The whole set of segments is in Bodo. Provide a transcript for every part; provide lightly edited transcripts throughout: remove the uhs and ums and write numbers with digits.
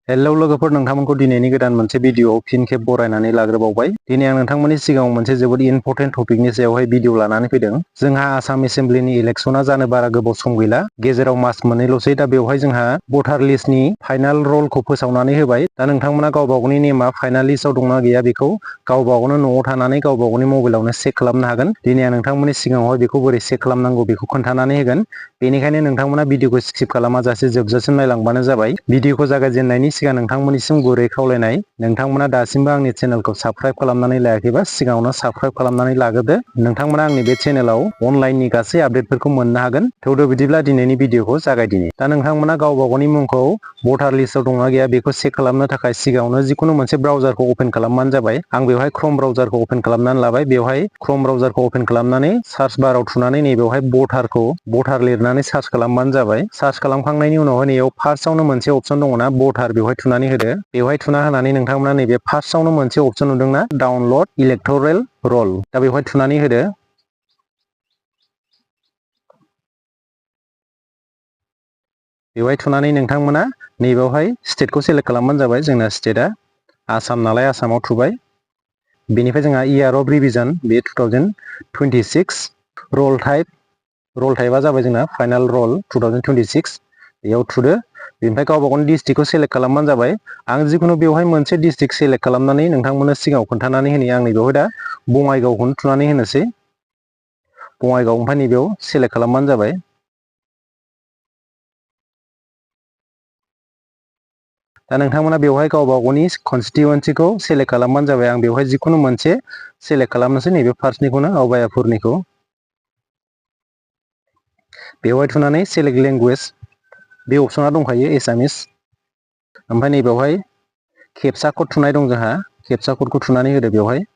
हेलौ लोगोफोर, नोंथांमोनखौ दिनैनि गोदान मोनसे भिडिअआव फिन खेब बरायनानै लाग्रोबावबाय। दिनै आं नोंथांमोननि सिगाङाव मोनसे जोबोद इम्परटेन्ट टपिकनि सायावहाय भिडिअ लानानै फैदों। जोंहा आसाम एसेम्ब्लिनि इलेक्सना जानो बारा गोबाव सम गैला, गेजेराव मास मोननैल'सै। दा बेवहाय जोंहा भटार लिस्टनि फाइनाल रलखौ फोसावनानै होबाय। दा नोंथांमोना गावबा गावनि नेमा फाइनाल लिस्टआव दंना गैया बेखौ गावबा गावनो न'आव थानानै गावबा गावनि मबाइलावनो चेक खालामनो हागोन। दिनै आं नोंथांमोननि सिगाङावहाय बेखौ बोरै चेक खालामनांगौ बेखौ खोन्थानानै होगोन। बेनिखायनो नोंथांमोना भिडिअखौ स्किप खालामाजासे जोबजासिम नायलांबानो जाबाय। भिडिअखौ जागायजेननायनि सिगां नोंथांमोननिसिम गुरै खावलायनाय, नोंथांमोना दासिमबो आंनि चेनेलखौ साबस्क्राइब खालामनानै लायाखैबा सिगाङावनो साबस्क्राइब खालामनानै लाग्रोदो। नोंथांमोना आंनि बे चेनेलाव अनलाइननि गासै आपडेटफोरखौ मोननो हागोन। थौदो बिदिब्ला दिनैनि भिडिअखौ जागायदिनि। दा नोंथांमोना गावबा गावनि मुंखौ भटार लिस्टआव दंना गैया बेखौ चेक खालामनो थाखाय सिगाङावनो जिखुनु मोनसे ब्राउजारखौ अपेन खालामबानो जाबाय। आं बेवहाय क्रम ब्राउजारखौ अपेन खालामनानै लाबाय। बेवहाय क्रम ब्राउजारखौ अपेन खालामनानै सार्च बाराव थुनानै नैबेवहाय भटार लिरनानै सार्च खालामबानो जाबाय। सार्च खालामखांनायनि उनावहाय नैयाव फार्स्टआवनो मोनसे अपसन दङना भटार, बेवहाय थुनानै होदो। बेवहाय थुना होनानै नोंथांमोना नैबे फार्स्टआवनो मोनसे अपसन नुदोंना डाउनलड इलेक्टरेल रल, दा बेवहाय थुनानै होदो। बेवहाय थुनानै नोंथांमोना नैबेवहाय स्टेटखौ सेलेक्ट खालामबानो जाबाय। जोंना स्टेटआ आसाम नालाय आसामाव थुबाय। बेनिफ्राय जोंहा इयार अफ रिभिजन बे 2026। रल टाइपआ जाबाय जोंना फाइनाल रल 2026, बेयाव थुदो। बेनिफ्राय गावबा गावनि डिस्ट्रिक्टखौ सेलेक्ट खालामबानो जाबाय। आं जिखुनु बेवहाय मोनसे डिस्ट्रिक्ट सेलेक्ट खालामनानै नोंथांमोननो सिगाङाव खोन्थानानै होनि। आं नैबेवहाय दा बङाइगावखौनो थुनानै होनोसै। बङाइगाव, ओमफ्राय नैबेयाव सेलेक्ट खालामबानो जाबाय। दा नोंथांमोना बेवहाय गावबा गावनि कनस्टिटुवेन्सिखौ सेलेक्ट खालामबानो जाबाय। आं बेवहाय जिखुनु मोनसे सेलेक्ट खालामनोसै, नैबे फार्स्टनिखौनो आवगायाफोरनिखौ। बेवहाय थुनानै सेलेक्ट लेंगुवेज बे अपसना दंखायो, एसामिस। ओमफ्राय नैबेवहाय केपसा कड थुनाय दं जोंहा, केपसा कडखौ थुनानै होदो बेवहाय।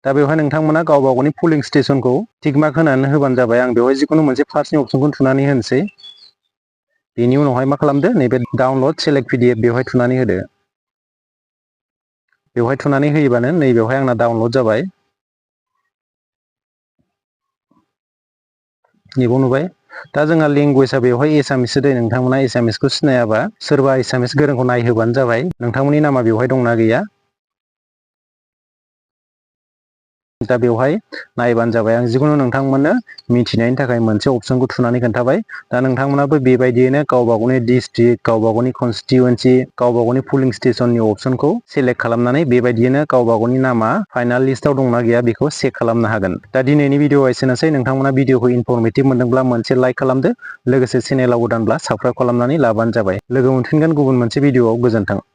दा बेवहाय नोंथांमोना गावबा गावनि पुलिं स्टेसनखौ टिक मार्क होनानै होबानो जाबाय। आं बेवहाय जिखुनु मोनसे फार्स्टनि अपसनखौ थुनानै होनोसै। बेनि उनावहाय मा खालामदो, नैबे डाउनलड सेलेक्ट पिडिएफ बेवहाय थुनानै होदो। बेवहाय थुनानै होयोबानो नैबेवहाय आंना डाउनलड जाबाय। नैबाव नुबाय। दा जोंहा लेंगुवेजआ बेवहाय एसामिससो दै। नोंथांमोना एसामिसखौ सिनायाबा सोरबा एसामिस गोरोंखौ नायहोबानो जाबाय। नोंथांमोननि नामा बेवहाय दंना गैया। दा बेवहाय नायबानो जाबाय। आं जिखुनु नोंथांमोननो मिथिनायनि थाखाय मोनसे अपसनखौ थुनानै खोन्थाबाय। दा नोंथांमोनाबो बेबायदियैनो गावबा गावनि डिस्ट्रिक्ट, गावबा गावनि कनस्टिटुवेन्सि, गावबा गावनि पुलिं स्टेसननि अपसनखौ सेलेक्ट खालामनानै बेबायदियैनो गावबा गावनि नामा फाइनाल लिस्टआव दंना गैया बेखौ चेक खालामनो हागोन। दा दिनैनि भिडिअआ एसेनोसै। नोंथांमोना भिडिअखौ इनफरमेटिभ मोनदोंब्ला मोनसे लाइक खालामदो। लोगोसे चेनेलाव गोदानब्ला साबस्क्राइब खालामनानै लाबानो जाबाय। लोगो मोनफिनगोन गुबुन मोनसे भिडिअआव। गोजोन्थों।